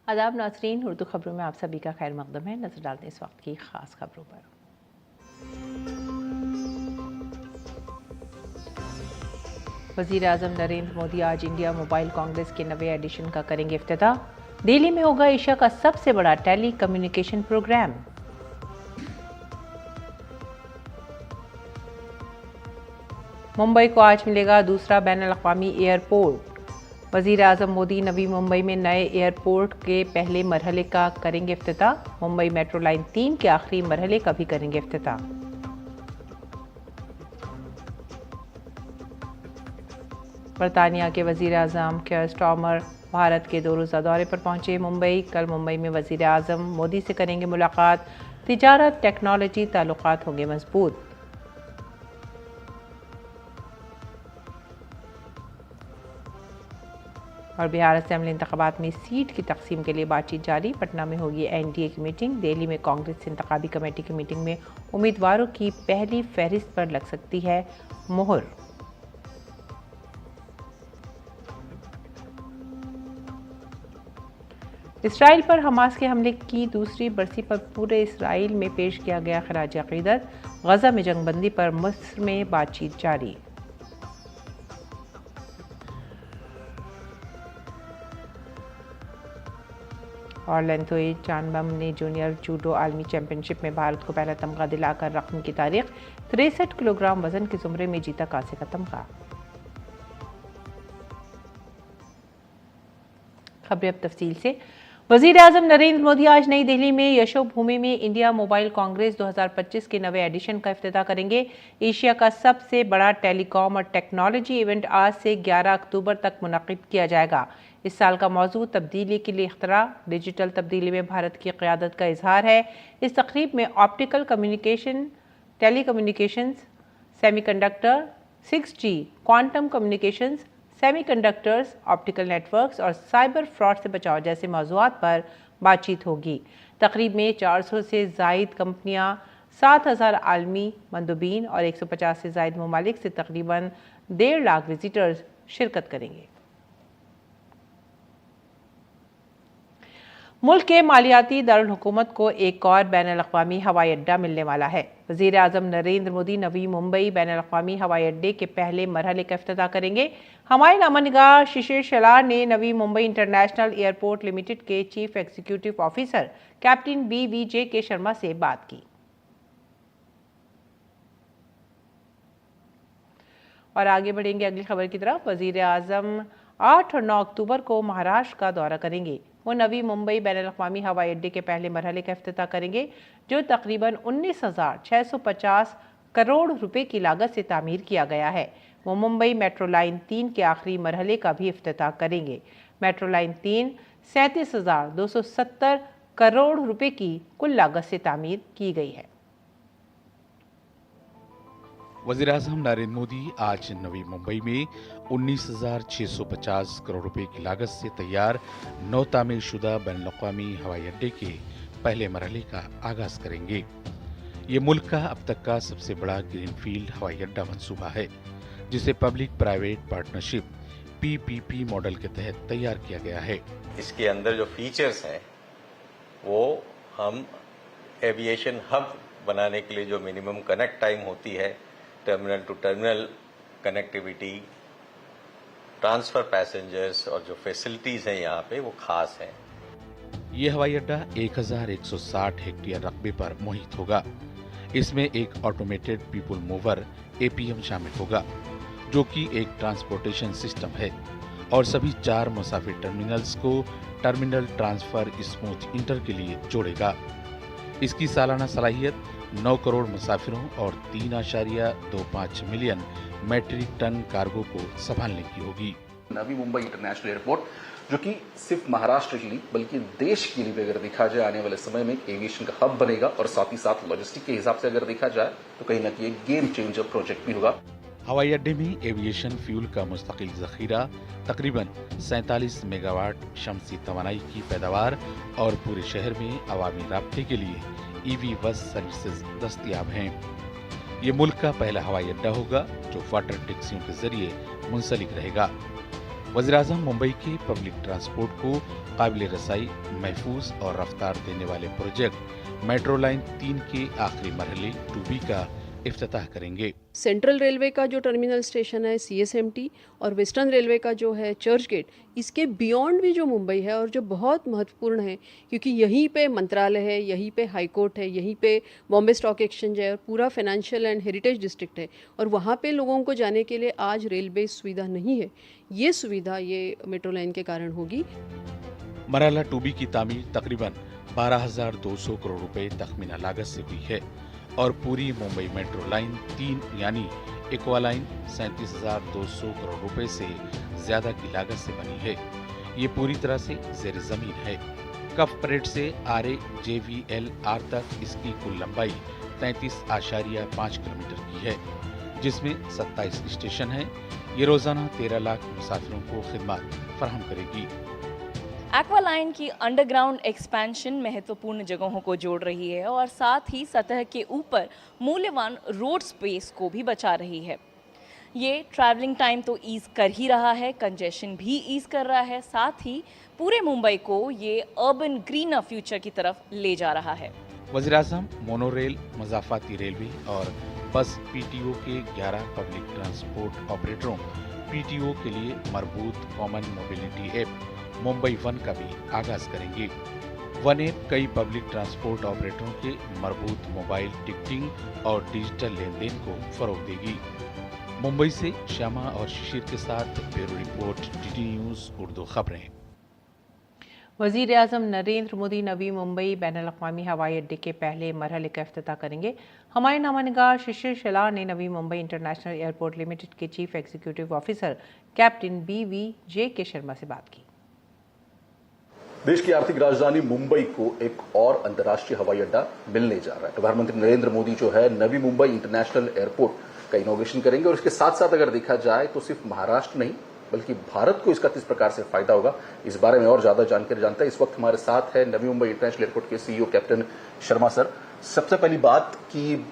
आदाब नाज़रीन, उर्दू खबरों में आप सभी का खैर मकदम है। नजर डालते हैं इस वक्त की खास खबरों पर। वज़ीर आज़म नरेंद्र मोदी आज इंडिया मोबाइल कांग्रेस के नवे एडिशन का करेंगे इफ्तिताह। दिल्ली में होगा एशिया का सबसे बड़ा टेली कम्युनिकेशन प्रोग्राम। मुंबई को आज मिलेगा दूसरा बैनुल अक़वामी एयरपोर्ट। वज़ीर आज़म मोदी नवी मुंबई में नए एयरपोर्ट के पहले मरहले का करेंगे इफ्तिताह। मुंबई मेट्रो लाइन 3 के आखिरी मरहले का भी करेंगे इफ्तिताह। बरतानिया के वज़ीर आज़म कियर स्टारमर भारत के 2 रोज़ा दौरे पर पहुंचे। कल मुंबई में वज़ीर आज़म मोदी से करेंगे मुलाकात। तिजारत, टेक्नोलॉजी ताल्लुकात होंगे मजबूत। और बिहार असेंबली इंतखाबात में सीट की तकसीम के लिए बातचीत जारी। पटना में होगी एनडीए की मीटिंग। दिल्ली में कांग्रेस इंतखाबी कमेटी की मीटिंग में उम्मीदवारों की पहली फहरिस्त पर लग सकती है मुहर। इसराइल पर हमास के हमले की दूसरी बरसी पर पूरे इसराइल में पेश किया गया खराज अकीदत। गजा में जंगबंदी पर मिस्र में बातचीत जारी। और लेंथोई चानबम ने जूनियर जूडो आलमी चैंपियनशिप में भारत को पहला तमगा दिलाकर रकम की तारीख। 63 किलोग्राम वजन के जुमरे में जीता कांसे का तमगा। खबरें अब तफसील से। वज़ीर आज़म नरेंद्र मोदी आज नई दिल्ली में यशोभूमि में इंडिया मोबाइल कांग्रेस 2025 के नवे एडिशन का इफ्तिताह करेंगे। एशिया का सबसे बड़ा टेलीकॉम और टेक्नोलॉजी इवेंट आज से 11 अक्टूबर तक मुनक़िद किया जाएगा। इस साल का मौजू तब्दीली के लिए इख्तरा, डिजिटल तब्दीली में भारत की क़यादत का इजहार है। इस तकरीब में optical communication, telecommunications, semiconductor, 6G, quantum communications, semiconductors, optical networks और साइबर फ्रॉड से बचाव जैसे मौज़ूआत पर बातचीत होगी। तकरीब में 400 से ज़ायद कंपनियां, 7000 आलमी मंदुबीन और 150 से ज़ायद ममालिक से तकरीबन 1.5 लाख विजिटर्स शिरकत करेंगे। मुल्क के मालियाती दारुल हुकूमत को एक और बैनुल अक़वामी हवाई अड्डा मिलने वाला है। वज़ीर आज़म नरेंद्र मोदी नवी मुंबई बैनुल अक़वामी हवाई अड्डे के पहले मरहले का इफ्तिताह करेंगे। हमारे नामनिगार शिशिर शेलार ने Navi Mumbai international airport limited के chief executive officer captain BVJK Sharma से बात की। और आगे बढ़ेंगे अगली खबर की तरफ। वज़ीर आज़म 8 और 9 अक्टूबर को महाराष्ट्र का दौरा करेंगे। वो नवी मुंबई बैनुल अक़वामी हवाई अड्डे के पहले मरहले का इफ्तिताह करेंगे, जो तकरीबन 19,650 करोड़ रुपए की लागत से तामीर किया गया है। वो मुंबई मेट्रो लाइन 3 के आखिरी मरहले का भी इफ्तिताह करेंगे। मेट्रो लाइन 3 37,270 करोड़ रुपए की कुल लागत से तामीर की गई है। वज़ीर आज़म नरेंद्र मोदी आज नवी मुंबई में 19,650 करोड़ रुपए की लागत से तैयार नौ तामीर शुदा बैनुल-अक़वामी हवाई अड्डे के पहले मरहले का आगाज करेंगे। ये मुल्क का अब तक का सबसे बड़ा ग्रीनफील्ड हवाई अड्डा मंसूबा है, जिसे public private partnership PPP model के तहत तैयार किया गया है। इसके अंदर जो फीचर्स हैं वो हम एविएशन हब बनाने के लिए जो मिनिमम कनेक्ट टाइम होती है, terminal to terminal connectivity, transfer passengers और जो फैसिलिटीज हैं यहाँ पे वो खास हैं। ये हवाई अड्डा 1160 हेक्टेयर रकबे पर मुहित होगा। इसमें एक ऑटोमेटेड पीपल मूवर APM शामिल होगा, जो कि एक ट्रांसपोर्टेशन सिस्टम है और सभी 4 मुसाफिर टर्मिनल्स को टर्मिनल ट्रांसफर स्मूथ इंटर के लिए जोड़ेगा। इसकी सालाना सलाहियत 9 करोड़ मुसाफिरों और 3.25 मिलियन मैट्रिक टन कार्गो को संभालने की होगी। नवी मुंबई इंटरनेशनल एयरपोर्ट, जो कि सिर्फ महाराष्ट्र के लिए बल्कि देश के लिए अगर देखा जाए आने वाले समय में एक एविएशन का हब बनेगा और साथ ही साथ लॉजिस्टिक के हिसाब से अगर देखा जाए तो कहीं ना कहीं एक गेम चेंजर प्रोजेक्ट भी होगा। हवाई अड्डे में एविएशन फ्यूल का मुस्तकिल जखीरा, तकरीबन 47 मेगावाट शमसी तवानाई की पैदावार और पूरे शहर में अवामी राब्ते के लिए EV बस सर्विसेज दस्तयाब हैं। ये मुल्क का पहला हवाई अड्डा होगा जो वाटर टैक्सियों के जरिए मुंसलिक रहेगा। वज़ीर-ए-आज़म मुंबई के पब्लिक ट्रांसपोर्ट को काबिल रसाई, महफूज और रफ्तार देने वाले प्रोजेक्ट मेट्रो लाइन 3 के आखिरी मरहले 2B का इफ्तिताह करेंगे। सेंट्रल रेलवे का जो टर्मिनल स्टेशन है CSMT और वेस्टर्न रेलवे का जो है चर्च गेट, इसके बियॉन्ड भी जो मुंबई है और जो बहुत महत्वपूर्ण है, क्योंकि यहीं पे मंत्रालय है, यहीं पे हाई कोर्ट है, यहीं पे बॉम्बे स्टॉक एक्सचेंज है और पूरा फाइनेंशियल एंड हेरिटेज डिस्ट्रिक्ट है, और वहाँ पे लोगों को जाने के लिए आज रेलवे सुविधा नहीं है। ये सुविधा ये मेट्रो लाइन के कारण होगी। मरहला 2B की तामीर तकरीबन 12,200 करोड़ रुपए तखमीना लागत से हुई है और पूरी मुंबई मेट्रो लाइन 3 यानी एक्वा लाइन 37,200 करोड़ रुपए से ज्यादा की लागत से बनी है। ये पूरी तरह से जेर जमीन है। कफ परेड से RAJVLR तक इसकी कुल लंबाई 33.5 किलोमीटर की है, जिसमें 27 स्टेशन हैं। ये रोजाना 13 लाख मुसाफिरों को खिदमत फराहम करेगी। एक्वा लाइन की अंडरग्राउंड एक्सपेंशन महत्वपूर्ण जगहों को जोड़ रही है और साथ ही सतह के ऊपर मूल्यवान रोड स्पेस को भी बचा रही है। ये ट्रैवलिंग टाइम तो ईज कर ही रहा है, कंजेशन भी ईज कर रहा है, साथ ही पूरे मुंबई को ये अर्बन ग्रीनर फ्यूचर की तरफ ले जा रहा है। वज़ीर-ए-आज़म मोनोरेल, मज़ाफ़ाती रेलवे और बस PTO के 11 पब्लिक ट्रांसपोर्ट ऑपरेटरों PTO के लिए मरबूत common mobility app Mumbai one का भी आगाज करेंगे। वन ऐप कई पब्लिक ट्रांसपोर्ट ऑपरेटरों के मरबूत मोबाइल टिकटिंग और डिजिटल लेन देन को फरोग देगी। मुंबई से श्यामा और शिशिर के साथ bureau report, DD news Urdu खबरें। वज़ीर-ए-आज़म नरेंद्र मोदी नवी मुंबई बैनुल-अक़वामी हवाई अड्डे के पहले मरहले का इफ्तिताह करेंगे। हमारे नामानिगार शिशिर शिला ने Navi Mumbai international airport limited के chief executive officer captain BVJK Sharma से बात की। देश की आर्थिक राजधानी मुंबई को एक और अंतर्राष्ट्रीय हवाई अड्डा मिलने जा रहा है। प्रधानमंत्री नरेंद्र मोदी जो है नवी मुंबई इंटरनेशनल एयरपोर्ट का इनॉग्रेशन करेंगे और इसके साथ साथ अगर देखा जाए तो सिर्फ महाराष्ट्र नहीं बल्कि भारत को इसका किस प्रकार से फायदा होगा, इस बारे में और ज्यादा जानकारी जानता है। इस वक्त हमारे साथ है नवी मुंबई इंटरनेशनल एयरपोर्ट के CEO कैप्टन शर्मा सर। सबसे पहली बात कि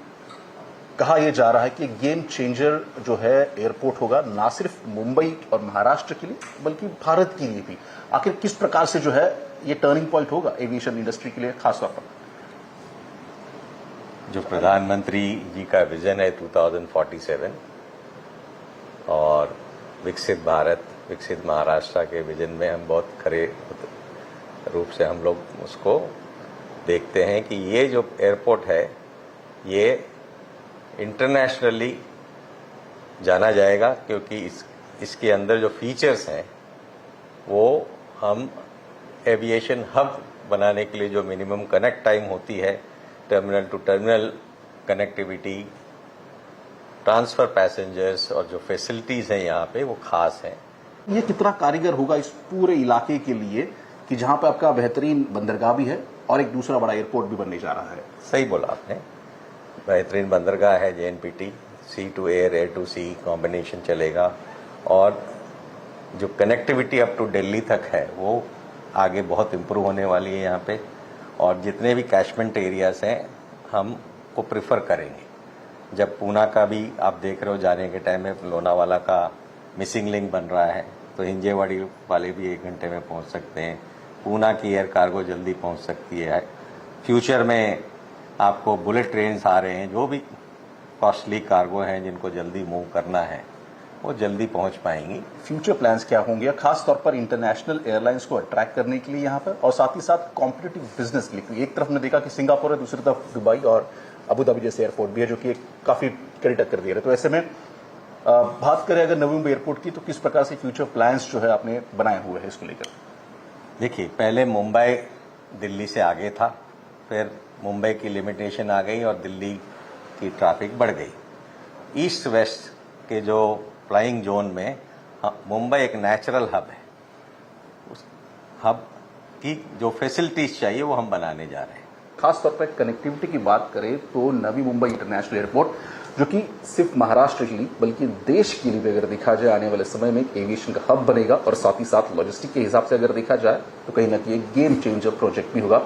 कहा यह जा रहा है कि गेम चेंजर जो है एयरपोर्ट होगा ना सिर्फ मुंबई और महाराष्ट्र के लिए बल्कि भारत के लिए भी। आखिर किस प्रकार से जो है ये टर्निंग पॉइंट होगा एविएशन इंडस्ट्री के लिए खासतौर पर? जो प्रधानमंत्री जी का विजन है 2047 और विकसित भारत, विकसित महाराष्ट्र के विजन में हम बहुत खरे रूप से हम लोग उसको देखते हैं कि ये जो एयरपोर्ट है ये इंटरनेशनली जाना जाएगा, क्योंकि इसके अंदर जो फीचर्स हैं वो हम एविएशन हब बनाने के लिए जो मिनिमम कनेक्ट टाइम होती है, terminal to terminal connectivity, transfer passengers और जो फैसिलिटीज हैं यहाँ पे वो खास हैं। ये कितना कारीगर होगा इस पूरे इलाके के लिए कि जहां पे आपका बेहतरीन बंदरगाह भी है और एक दूसरा बड़ा एयरपोर्ट भी बनने जा रहा है? सही बोला आपने, बेहतरीन बंदरगाह है JNPT, sea to air, air to sea combination चलेगा और जो कनेक्टिविटी अप टू दिल्ली तक है वो आगे बहुत इम्प्रूव होने वाली है यहाँ पे। और जितने भी कैशमेंट एरियाज हैं हम को प्रिफर करेंगे। जब पूना का भी आप देख रहे हो जाने के टाइम में लोनावाला का मिसिंग लिंक बन रहा है तो हिंजेवाड़ी वाले भी 1 घंटे में पहुंच सकते हैं। पूना की एयर कार्गो जल्दी पहुंच सकती है। फ्यूचर में आपको बुलेट ट्रेन आ रहे हैं, जो भी कॉस्टली कार्गो हैं जिनको जल्दी मूव करना है वो जल्दी पहुंच पाएंगी। फ्यूचर प्लान्स क्या होंगे खास तौर पर इंटरनेशनल एयरलाइंस को अट्रैक्ट करने के लिए यहाँ पर और साथ ही साथ कॉम्पिटिटिव बिजनेस के लिए? एक तरफ ने देखा कि सिंगापुर है, दूसरी तरफ दुबई और अबू धाबी जैसे एयरपोर्ट भी है जो कि काफी कड़ी टक्कर दे रहे। तो ऐसे में बात करें अगर नवी मुंबई एयरपोर्ट की तो किस प्रकार से फ्यूचर प्लान्स जो है आपने बनाए हुए हैं इसको लेकर? देखिए, पहले मुंबई दिल्ली से आगे था, फिर मुंबई की लिमिटेशन आ गई और दिल्ली की ट्रैफिक बढ़ गई। ईस्ट वेस्ट के जो फ्लाइंग जोन में मुंबई एक नेचुरल हब है। उस हब की जो फैसिलिटीज चाहिए वो हम बनाने जा रहे हैं। खास तौर पर कनेक्टिविटी की बात करें तो नवी मुंबई इंटरनेशनल एयरपोर्ट जो कि सिर्फ महाराष्ट्र के लिए बल्कि देश के लिए भी अगर देखा जाए आने वाले समय में एक एविएशन का हब बनेगा और साथ ही साथ लॉजिस्टिक के हिसाब से अगर देखा जाए तो कहीं ना कहीं एक गेम चेंजर प्रोजेक्ट भी होगा,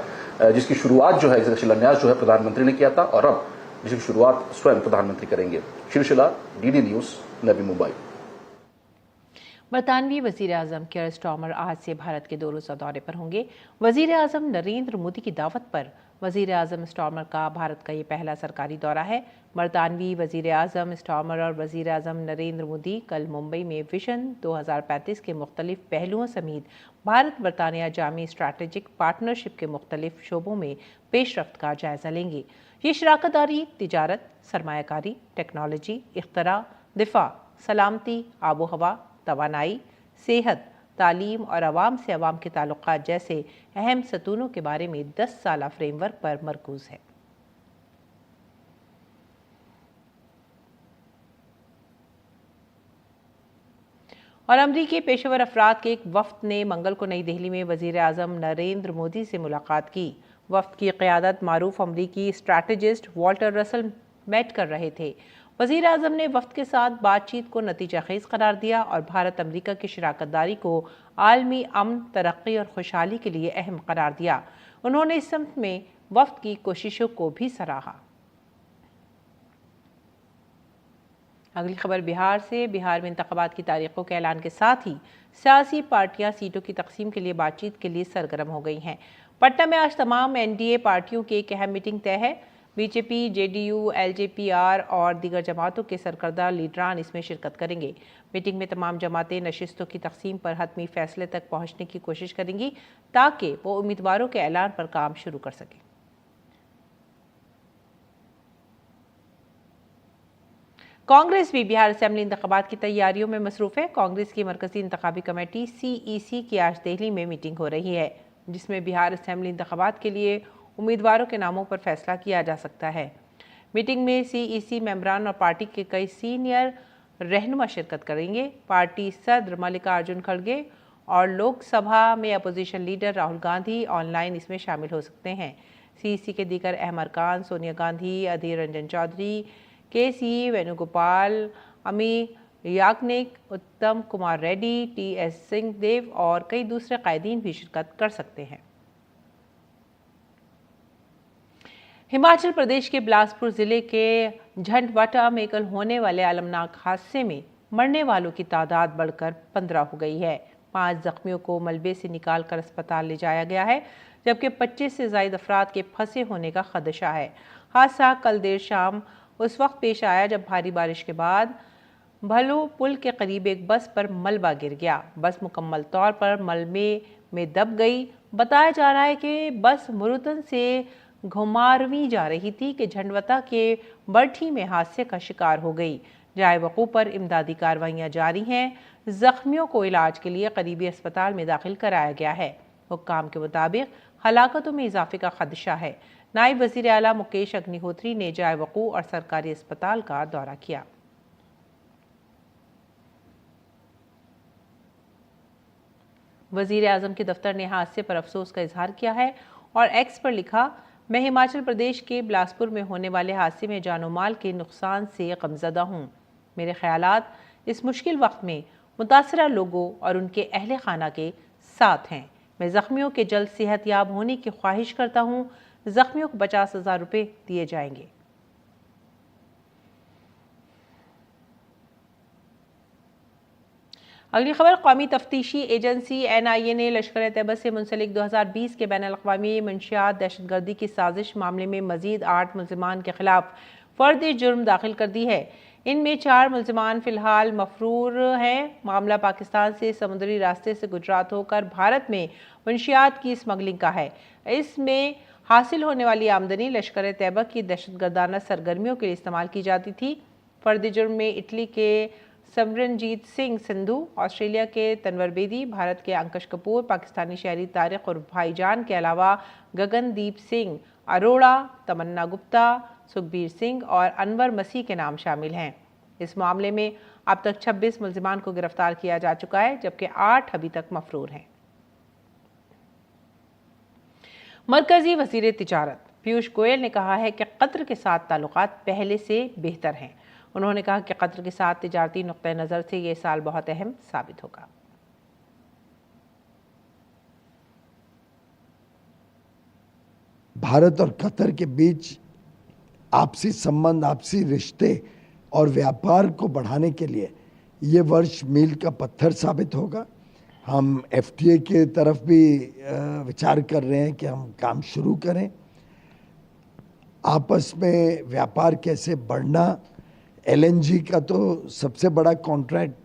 जिसकी शुरुआत जो है, जिसका शिलान्यास जो है प्रधानमंत्री ने किया था और अब जिसकी शुरुआत स्वयं प्रधानमंत्री करेंगे। शिवशिला, DD न्यूज, नवी मुंबई। बरतानवी वजीर आजम केयर स्टार्मर आज से भारत के 2 रोज़ा दौरे पर होंगे। वजीर आजम नरेंद्र मोदी की दावत पर वजीर आजम स्टार्मर का भारत का ये पहला सरकारी दौरा है। बरतानवी वजीर आजम स्टार्मर और वजीर आजम नरेंद्र मोदी कल मुंबई में विजन 2035 के मुख्तलिफ पहलुओं समेत भारत बरतानिया जामी स्ट्रैटेजिक पार्टनरशिप के मुख्तलिफ शोबों में पेशरफ्त का जायजा लेंगे। ये शराकतदारी तिजारत, सरमायाकारी, टेक्नोलॉजी, इख्तरा, दिफा, सलामती, आबो हवा, तवानाई, सेहत, तालीम और अवाम से अवाम के ताल्लुकात जैसे अहम सतूनों के बारे में 10 साला फ्रेमवर्क पर मरकूज है। और अमरीकी पेशेवर अफराद के एक वफ्द ने मंगल को नई दिल्ली में वजीर आजम नरेंद्र मोदी से मुलाकात की। वफ्द की क़यादत मारूफ अमरीकी स्ट्रैटेजिस्ट वॉल्टर रसल मेट कर रहे थे। वज़ीर आज़म ने वफ्द के साथ बातचीत को नतीजा खेज करार दिया और भारत अमेरिका की शराकतदारी को आलमी अमन, तरक्की और खुशहाली के लिए अहम करार दिया। उन्होंने इस समत में वफ्द की कोशिशों को भी सराहा। अगली खबर बिहार से। बिहार में इंतखाबात की तारीखों के ऐलान के साथ ही सियासी पार्टियां सीटों की तकसीम के लिए बातचीत के लिए सरगर्म हो गई हैं। पटना में आज तमाम एनडीए पार्टियों की एक अहम मीटिंग तय है। बीजेपी, जेडीयू, एलजेपीआर और दीगर जमातों के सरकर्दा लीडरान इसमें शिरकत करेंगे। मीटिंग में तमाम जमातें नशिस्तों की तकसीम पर हतमी फैसले तक पहुंचने की कोशिश करेंगी ताकि वो उम्मीदवारों के ऐलान पर काम शुरू कर सकें। कांग्रेस भी बिहार असेंबली इंतखाबात की तैयारियों में मसरूफ है। कांग्रेस की मरकजी इंतखाबी कमेटी CEC की आज दिल्ली में मीटिंग हो रही है, जिसमें बिहार असेंबली इंतखाबात के लिए उम्मीदवारों के नामों पर फैसला किया जा सकता है। मीटिंग में CEC मेंबरान और पार्टी के कई सीनियर रहनुमा शिरकत करेंगे। पार्टी सदर मल्लिकार्जुन खड़गे और लोकसभा में opposition leader Rahul Gandhi online इसमें शामिल हो सकते हैं। CEC के दीगर अहम अरकान सोनिया गांधी, अधीर रंजन चौधरी, KC वेणुगोपाल, अमी याग्निक, उत्तम कुमार रेड्डी, TS सिंहदेव और कई दूसरे कायदीन भी शिरकत कर सकते हैं। हिमाचल प्रदेश के बिलासपुर जिले के झंडवाटा में कल होने वाले अलमनाक हादसे में मरने वालों की तादाद बढ़कर 15 हो गई है। 5 जख्मियों को मलबे से निकालकर अस्पताल ले जाया गया है, जबकि 25 से ज़ायद अफराद के फंसे होने का खदशा है। हादसा कल देर शाम उस वक्त पेश आया जब भारी बारिश के बाद भलो पुल के करीब एक बस पर मलबा गिर गया। बस मुकम्मल तौर पर मलबे में दब गई। बताया जा रहा है कि बस मुरुतन से घुमारवीं जा रही थी कि झंडवता के बरठी में हादसे का शिकार हो गई। जाए वक़ू पर इमदादी कार्रवाइयाँ जारी हैं। जख्मियों को इलाज के लिए करीबी अस्पताल में दाखिल कराया गया है। हुक्काम के मुताबिक हलाकतों में इजाफे का खदशा है। नायब वज़ीर आला मुकेश अग्निहोत्री ने जाए वक़ू और सरकारी अस्पताल का दौरा किया। वज़ीर आज़म के दफ्तर ने हादसे पर अफसोस का इजहार किया है और एक्स पर लिखा, मैं हिमाचल प्रदेश के बिलासपुर में होने वाले हादसे में जानो माल के नुकसान से गमज़दा हूँ। मेरे ख्यालात इस मुश्किल वक्त में मुतासरा लोगों और उनके अहले खाना के साथ हैं। मैं ज़ख्मियों के जल्द सेहतयाब होने की ख्वाहिश करता हूँ। ज़ख्मियों को 50,000 रुपये दिए जाएंगे। अगली खबर, कौमी तफ्तीशी एजेंसी NIA ने लश्कर तैयबा से मुंसलिक 2020 के बैनुल-अक़वामी मंशियात दहशतगर्दी की साजिश मामले में मजीद 8 मुल्ज़िमान के खिलाफ फर्द जुर्म दाखिल कर दी है। इनमें 4 मुल्ज़िमान फ़िलहाल मफरूर हैं। मामला पाकिस्तान से समुद्री रास्ते से गुजरात होकर भारत में मंशियात की स्मगलिंग का है। इसमें हासिल होने वाली आमदनी लश्कर तैयबा की दहशतगर्दाना सरगर्मियों के लिए इस्तेमाल की जाती थी। फर्द जुर्म में इटली के समरनजीत सिंह संधू, ऑस्ट्रेलिया के तनवर बेदी, भारत के अंकुश कपूर, पाकिस्तानी शहरी तारिक और भाईजान के अलावा गगनदीप सिंह अरोड़ा, तमन्ना गुप्ता, सुखबीर सिंह और अनवर मसीह के नाम शामिल हैं। इस मामले में अब तक 26 मुल्ज़िमान को गिरफ्तार किया जा चुका है, जबकि 8 अभी तक मफरूर हैं। मरकजी वज़ीर तिजारत पीयूष गोयल ने कहा है कि कतर के साथ ताल्लुकात पहले से बेहतर हैं। उन्होंने कहा कि कतर के साथ तिजारती नुक्ते नज़र से ये साल बहुत अहम साबित होगा। भारत और कतर के बीच आपसी संबंध, आपसी रिश्ते और व्यापार को बढ़ाने के लिए ये वर्ष मील का पत्थर साबित होगा। हम एफटीए के तरफ भी विचार कर रहे हैं कि हम काम शुरू करें। आपस में व्यापार कैसे बढ़ना, एलएनजी का तो सबसे बड़ा कॉन्ट्रैक्ट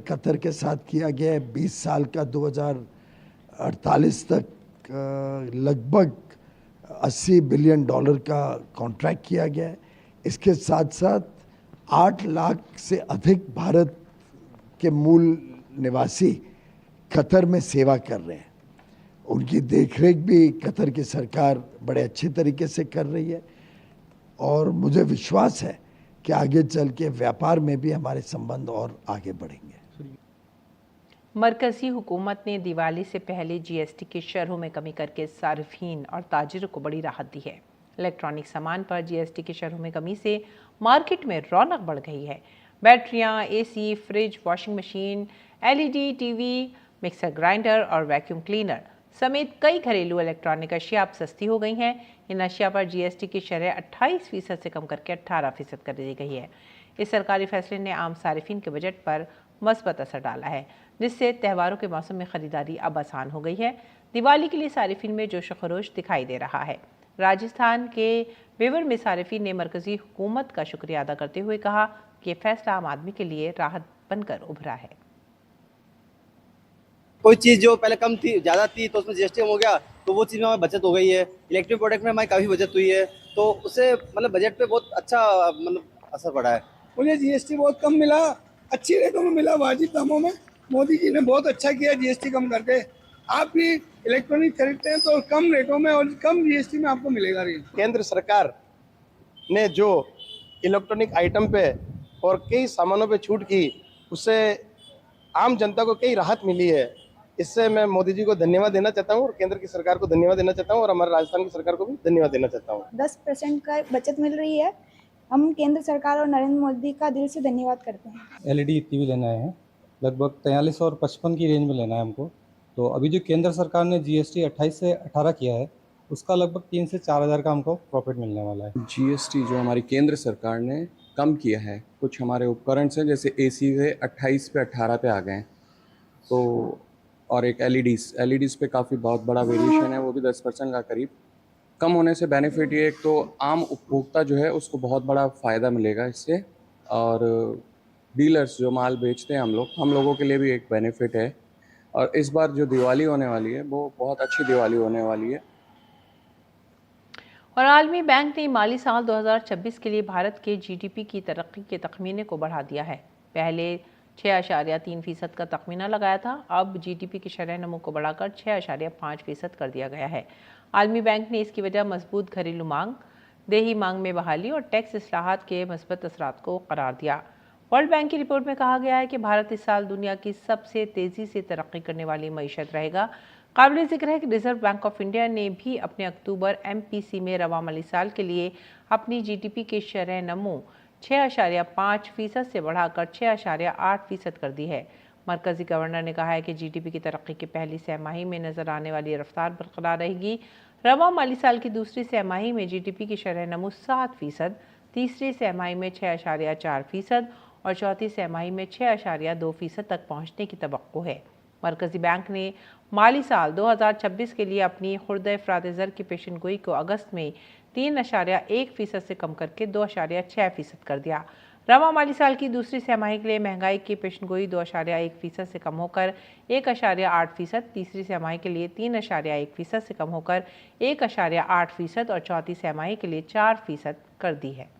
कतर के साथ किया गया है। 20 साल का 2048 तक लगभग $80 बिलियन का कॉन्ट्रैक्ट किया गया है। इसके साथ साथ 8 लाख से अधिक भारत के मूल निवासी कतर में सेवा कर रहे हैं। उनकी देखरेख भी कतर की सरकार बड़े अच्छे तरीके से कर रही है और मुझे विश्वास है कि आगे चल के व्यापार में भी हमारे संबंध और आगे बढ़ेंगे। मरकजी हुकूमत ने दिवाली से पहले जीएसटी की शरहों में कमी करके सार्फिन और ताजिरों को बड़ी राहत दी है। इलेक्ट्रॉनिक सामान पर जीएसटी की शरहों में कमी से मार्केट में रौनक बढ़ गई है। बैटरियां, AC, fridge, washing machine, LED TV, mixer grinder और वैक्यूम क्लीनर समेत कई घरेलू इलेक्ट्रॉनिक अशिया अब सस्ती हो गई हैं। इन अशिया पर जीएसटी की शरह 28% से कम करके 18% कर दी गई है। इस सरकारी फैसले ने आम सारिफिन के बजट पर मस्बत असर डाला है, जिससे त्योहारों के मौसम में खरीदारी अब आसान हो गई है। दिवाली के लिए सारिफिन में जोश खरोश दिखाई दे रहा है। राजस्थान के विवर में सारिफिन ने मरकजी हुकूमत का शुक्रिया अदा करते हुए कहा कि फैसला आम आदमी के लिए राहत बनकर उभरा है। कोई चीज़ जो पहले कम थी ज़्यादा थी तो उसमें जीएसटी हो गया तो वो चीज़ में हमारी बचत हो गई है। इलेक्ट्रिक प्रोडक्ट में हमारी काफ़ी बचत हुई है तो उससे मतलब बजट पे बहुत अच्छा असर पड़ा है। मुझे जीएसटी बहुत कम मिला, अच्छी रेटों में मिला, वाजिब दामों में। मोदी जी ने बहुत अच्छा किया जीएसटी कम करके। आप भी इलेक्ट्रॉनिक खरीदते हैं तो कम रेटों में और कम जीएसटी में आपको मिलेगा। केंद्र सरकार ने जो इलेक्ट्रॉनिक आइटम पे और कई सामानों पे छूट की, उससे आम जनता को कई राहत मिली है। इससे मैं मोदी जी को धन्यवाद देना चाहता हूँ और केंद्र की सरकार को धन्यवाद देना चाहता हूँ और हमारे राजस्थान की सरकार को भी धन्यवाद देना चाहता हूँ। 10% का बचत मिल रही है। हम केंद्र सरकार और नरेंद्र मोदी का दिल से धन्यवाद करते हैं। एलईडी टीवी लेना है, लगभग 43 और 55 की रेंज में लेना है हमको। तो अभी जो केंद्र सरकार ने जीएसटी 28 से 18 किया है, उसका लगभग 3 से 4 हज़ार का हमको प्रॉफिट मिलने वाला है। जीएसटी जो हमारी केंद्र सरकार ने कम किया है, कुछ हमारे उपकरण से जैसे एसी से 28 पे 18 पे आ गए हैं, तो और एक एलईडीज़ पे काफ़ी बहुत बड़ा वेरिएशन है, वो भी 10% का करीब कम होने से बेनिफिट ये, एक तो आम उपभोक्ता जो है उसको बहुत बड़ा फ़ायदा मिलेगा इससे, और डीलर्स जो माल बेचते हैं हम लोगों के लिए भी एक बेनिफिट है। और इस बार जो दिवाली होने वाली है वो बहुत अच्छी दिवाली होने वाली है। और आलमी बैंक ने माली साल 2026 के लिए भारत के जीडीपी की तरक्की के तखमीने को बढ़ा दिया है। पहले 6.3% का तखमीना लगाया था, अब जीडीपी की शरह नमू को बढ़ाकर 6.5% कर दिया गया है। आलमी बैंक ने इसकी वजह मजबूत घरेलू मांग, देही मांग में बहाली और टैक्स इस्लाहात के मस्बत असरात को करार दिया। वर्ल्ड बैंक की रिपोर्ट में कहा गया है कि भारत इस साल दुनिया की सबसे तेज़ी से तरक्की करने वाली मईशत रहेगा। काबिल जिक्र है कि रिजर्व बैंक ऑफ इंडिया ने भी अपने अक्टूबर MPC में रवा माली साल के लिए अपनी जीडीपी की शरह नमू 6.5% से बढ़ाकर 6.8% कर दी है। मरकजी गवर्नर ने कहा है कि जीडीपी की तरक्की की पहली सहमाही में नजर आने वाली रफ्तार बरकरार रहेगी। रवा माली साल की दूसरी सहमाही में जीडीपी की शरह नमू 7%, तीसरी सहमाही में 6.4% और चौथी सहमाही में 6.2% तक पहुंचने की तवक्को है। मरकजी बैंक ने माली साल 2026 के लिए अपनी खुर्द अफराद ज़र की पेशनगोई को अगस्त में 3.1% से कम करके 2.6% कर दिया। रवा माली साल की दूसरी सहमाही के लिए महंगाई की पेशनगोई 2.1% से कम होकर 1.8%, तीसरी सहमाही के लिए 3.1% से कम होकर 1.8% और चौथी सहमाही के लिए 4% कर दी है।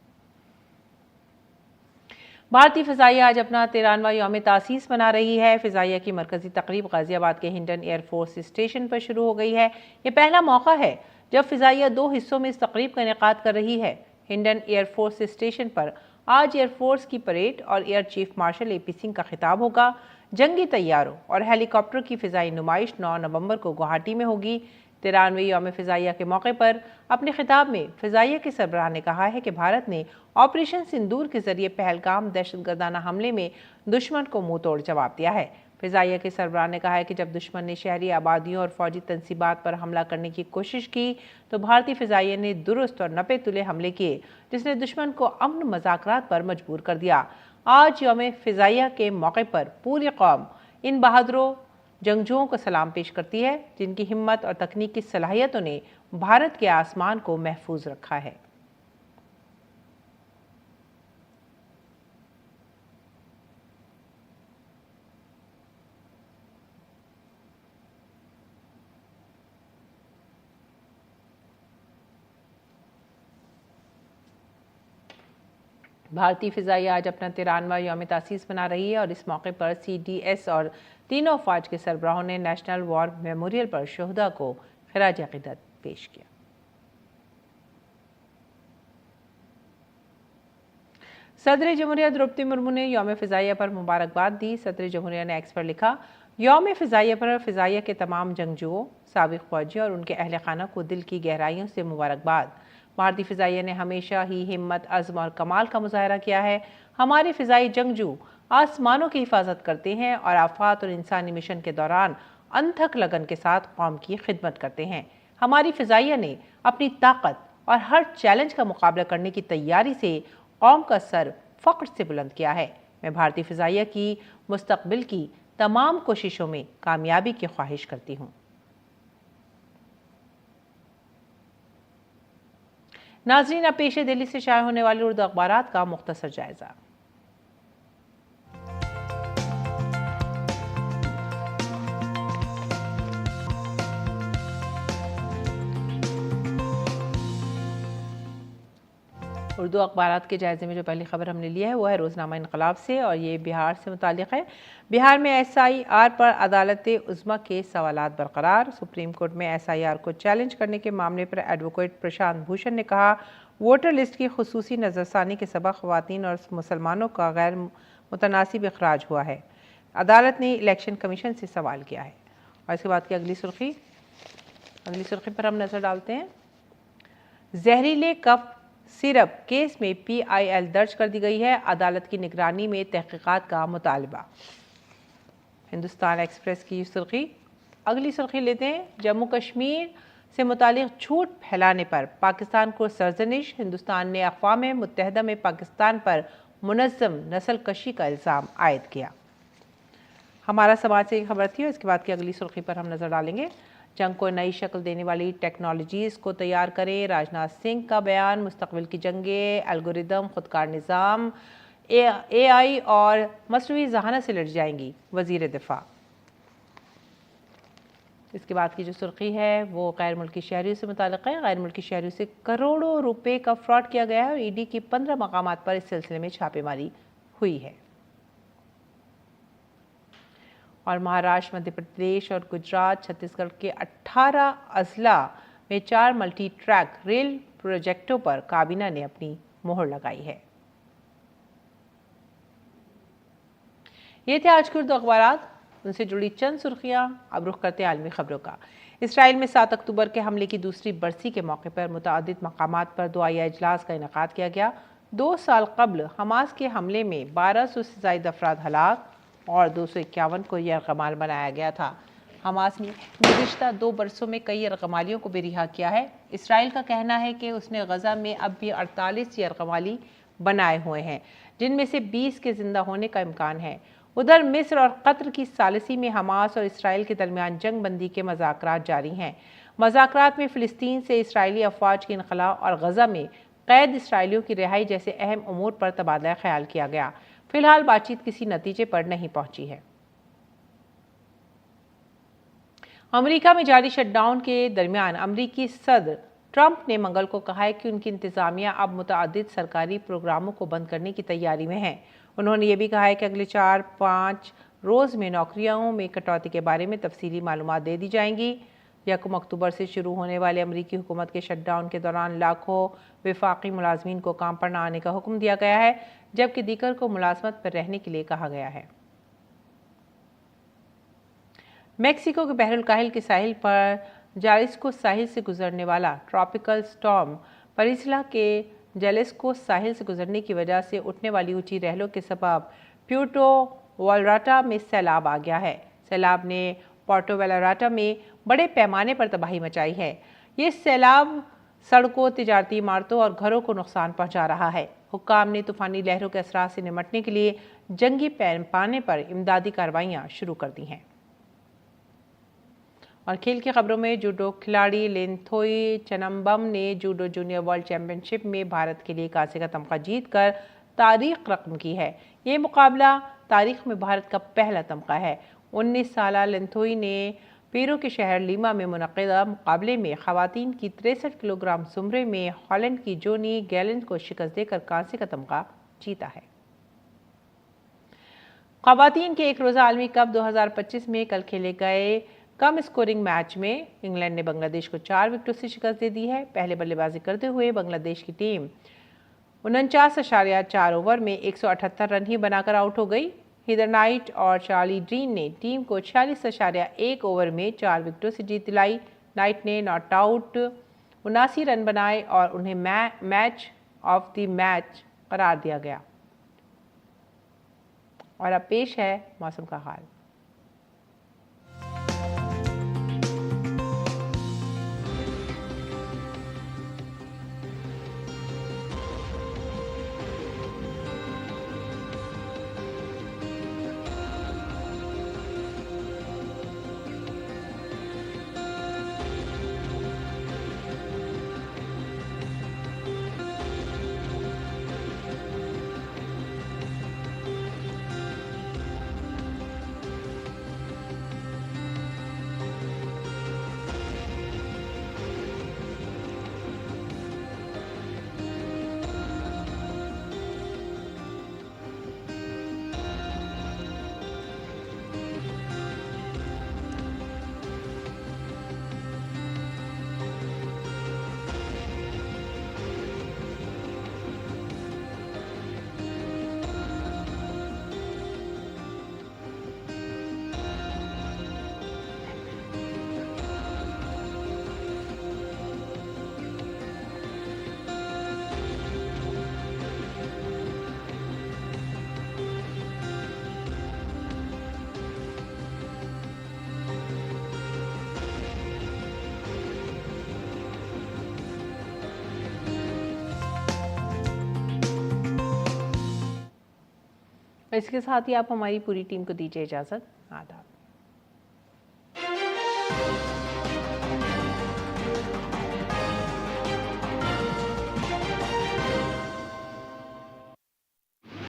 भारतीय फ़िज़ाइया आज अपना 13वां यौम तासीस मना रही है। फ़िज़ाइया की मरकज़ी तकरीब गाज़ियाबाद के हिंडन एयरफोर्स स्टेशन पर शुरू हो गई है। ये पहला मौका है जब फ़िज़ाइया 2 हिस्सों में इस तकरीब का इनेकाद कर रही है। हिंडन एयरफोर्स स्टेशन पर आज एयरफोर्स की परेड और air chief marshal AP Singh का खिताब होगा। जंगी तैयारों और हेलीकॉप्टर की फ़िज़ाई नुमाइश 9 नवंबर को गुवाहाटी में होगी। 13वें यौम फ़िज़ाइया के मौके पर अपने खिताब में फ़िज़ाइया के सरबराह ने कहा है कि भारत ने ऑपरेशन सिंदूर के जरिए पहलगाम दहशतगर्दाना हमले में दुश्मन को मुंह तोड़ जवाब दिया है। फ़िज़ाइया के सरबराह ने कहा है कि जब दुश्मन ने शहरी आबादियों और फौजी तनसीबात पर हमला करने की कोशिश की तो भारतीय फ़िज़ाइया ने दुरुस्त और नपे तुले हमले किए, जिसने दुश्मन को अमन मज़ाकरात पर मजबूर कर दिया। आज यौम फ़िज़ाइया के मौके पर पूरी कौम इन बहादुरों जंगजुओं को सलाम पेश करती है जिनकी हिम्मत और तकनीकी सलाहियतों ने भारत के आसमान को महफूज रखा है। भारतीय फ़िज़ाइया आज अपना 93वां यौम तासीस मना रही है और इस मौके पर CDS और तीनों फ़ौज के सरबराहों ने नेशनल वॉर मेमोरियल पर शहदा को खिराज अक़ीदत पेश किया। सदर जमहूरिया द्रौपदी मुर्मू ने यौम फ़िज़ाइया पर मुबारकबाद दी। सदर जमहूरिया ने एक्स पर लिखा, यौम फ़िज़ाइया पर फ़िज़ाइया के तमाम जंगजुओं, साबिक़ फ़ौजी और उनके अहल खाना को दिल की गहराइयों से मुबारकबाद। भारतीय फ़िज़ाइया ने हमेशा ही हिम्मत, अज़्म और कमाल का मुज़ाहरा किया है। हमारे फ़िज़ाई जंगजू आसमानों की हिफाजत करते हैं और आफात और इंसानी मिशन के दौरान अनथक लगन के साथ कौम की खिदमत करते हैं। हमारी फ़िज़ाइया ने अपनी ताकत और हर चैलेंज का मुकाबला करने की तैयारी से कौम का सर फ़ख्र से बुलंद किया है। मैं भारतीय फ़िज़ाइया की मुस्तक़बिल की तमाम कोशिशों में कामयाबी की ख्वाहिश करती हूँ। नाज़रीन, अब पेश है दिल्ली से शाया होने वाले उर्दू अखबारात का मुख्तसर जायजा। उर्दू अखबारात के जायज़े में जो पहली खबर हमने लिया है वो है रोज़नामा इनकलाब से और ये बिहार से मुताल्लिक़ है। बिहार में SIR पर अदालत उज़्मा के सवालात बरकरार। सुप्रीम कोर्ट में SIR को चैलेंज करने के मामले पर एडवोकेट प्रशांत भूषण ने कहा, वोटर लिस्ट की खुसूसी नज़रसानी के सबब ख़वातीन और मुसलमानों का गैर मुतनासिब इखराज हुआ है। अदालत ने इलेक्शन कमीशन से सवाल किया है। और इसके बाद की अगली सुर्खी पर हम नज़र डालते हैं। जहरीले कफ सिरप केस में PIL दर्ज कर दी गई है। अदालत की निगरानी में तहकीकात का मुतालबा। हिंदुस्तान एक्सप्रेस की सुर्खी। अगली सुर्खी लेते हैं, जम्मू कश्मीर से मुतालिक झूठ फैलाने पर पाकिस्तान को सरजनिश। हिंदुस्तान ने अक़वाम मुत्तहिदा में पाकिस्तान पर मुनज़्ज़म नस्ल कशी का इल्ज़ाम आयद किया। हमारा समाज से खबर थी और इसके बाद की अगली सुर्खी पर हम नज़र डालेंगे। जंग को नई शक्ल देने वाली टेक्नोलॉजीज़ को तैयार करें, राजनाथ सिंह का बयान। मुस्तक़बिल की जंगें एल्गोरिदम, खुदकार निज़ाम, AI और मसनूई ज़हानत से लड़ जाएंगी, वज़ीर दिफ़ा। इसके बाद की जो सुर्खी है वो गैर मुल्की शहरियों से मुताल्लिक़ है। गैर मुल्की शहरियों से करोड़ों रुपए का फ्रॉड किया गया है और ED की 15 मकामात पर इस सिलसिले में छापेमारी हुई है। और महाराष्ट्र, मध्य प्रदेश और गुजरात, छत्तीसगढ़ के 18 अजला में 4 मल्टी ट्रैक रेल प्रोजेक्टों पर काबीना ने अपनी मोहर लगाई है। ये थे आज के उर्दू अखबारात, उनसे जुड़ी चंद सुर्खियां। अब रुख करते हैं आलमी खबरों का। इसराइल में 7 अक्टूबर के हमले की दूसरी बरसी के मौके पर मुतअद्दिद मकामात पर दुआया इजलास का इनेकाद किया गया। 2 साल कबल हमास के हमले में 1200 से ज़ायद अफराद हलाक और 251 को यरगमाल बनाया गया था। हमास ने गुज़िश्ता 2 बरसों में कई यरगमालियों को भी रिहा किया है। इसराइल का कहना है कि उसने गज़ा में अब भी 48 यरगमाली बनाए हुए हैं, जिनमें से 20 के जिंदा होने का इम्कान है। उधर मिस्र और कतर की सालिसी में हमास और इसराइल के दरमियान जंग बंदी के मज़ाकरात जारी हैं। मज़ाकरात में फ़िलिस्तीन से इसराइली अफवाज की इनखला और गज़ा में कैद इसराइलियों की रिहाई जैसे अहम उमूर पर तबादला ख्याल किया गया। फिलहाल बातचीत किसी नतीजे पर नहीं पहुंची है। अमेरिका में जारी शटडाउन के दरमियान अमेरिकी सदर ट्रंप ने मंगल को कहा है कि उनकी इंतजामिया अब मुतअद्दिद सरकारी प्रोग्रामों को बंद करने की तैयारी में है। उन्होंने ये भी कहा है कि अगले 4-5 रोज़ में नौकरियों में कटौती के बारे में तफसीली मालूमात दे दी जाएंगी। 1 अक्टूबर से शुरू होने वाले अमेरिकी हुकूमत के शटडाउन के दौरान लाखों वफाकी मुलाजमीन को काम पर न आने का हुक्म दिया गया है, जबकि दीगर को मुलाजमत पर रहने के लिए कहा गया है। मेक्सिको के बहरुल काहिल के साहिल पर जालिस्को साहिल से गुजरने वाला ट्रॉपिकल स्टॉर्म परिसला के जालिस्को साहिल से गुजरने की वजह से उठने वाली ऊंची रहलों के सबब प्यूर्टो वालराटा में सैलाब आ गया है। सैलाब ने पोर्टो वालराटा में बड़े पैमाने पर तबाही मचाई है। ये सैलाब सड़कों, तिजारती इमारतों और घरों को नुकसान पहुंचा रहा है। हुक्काम ने तूफानी लहरों के असरात से निपटने के लिए जंगी पैमाने पर इमदादी कार्रवाइयां शुरू कर दी हैं। और खेल की खबरों में जूडो खिलाड़ी लेंथोई चनम्बम ने जूडो जूनियर वर्ल्ड चैंपियनशिप में भारत के लिए कांसे का तमगा जीतकर तारीख रकम की है। ये मुकाबला तारीख में भारत का पहला तमगा है। 19 साला लेंथोई ने पेरू के शहर लीमा में मुनक़िदा मुकाबले में खवातीन की 63 किलोग्राम ज़ुमरे में हॉलैंड की जोनी गैलेंट को शिकस्त देकर कांसे का तमगा जीता है। खवातीन के एक रोज़ा आलमी कप 2025 में कल खेले गए कम स्कोरिंग मैच में इंग्लैंड ने बांग्लादेश को 4 विकेटों से शिकस्त दे दी है। पहले बल्लेबाजी करते हुए बांग्लादेश की टीम 49.4 ओवर में 178 रन ही बनाकर आउट हो गई। हीदर नाइट और चार्ली ड्रीन ने टीम को 46.1 ओवर में 4 विकेटों से जीत दिलाई। नाइट ने नॉट आउट 79 रन बनाए और उन्हें मैच ऑफ द मैच करार दिया गया। और अब पेश है मौसम का हाल। इसके साथ ही आप हमारी पूरी टीम को दीजिए इजाज़त। आदाब।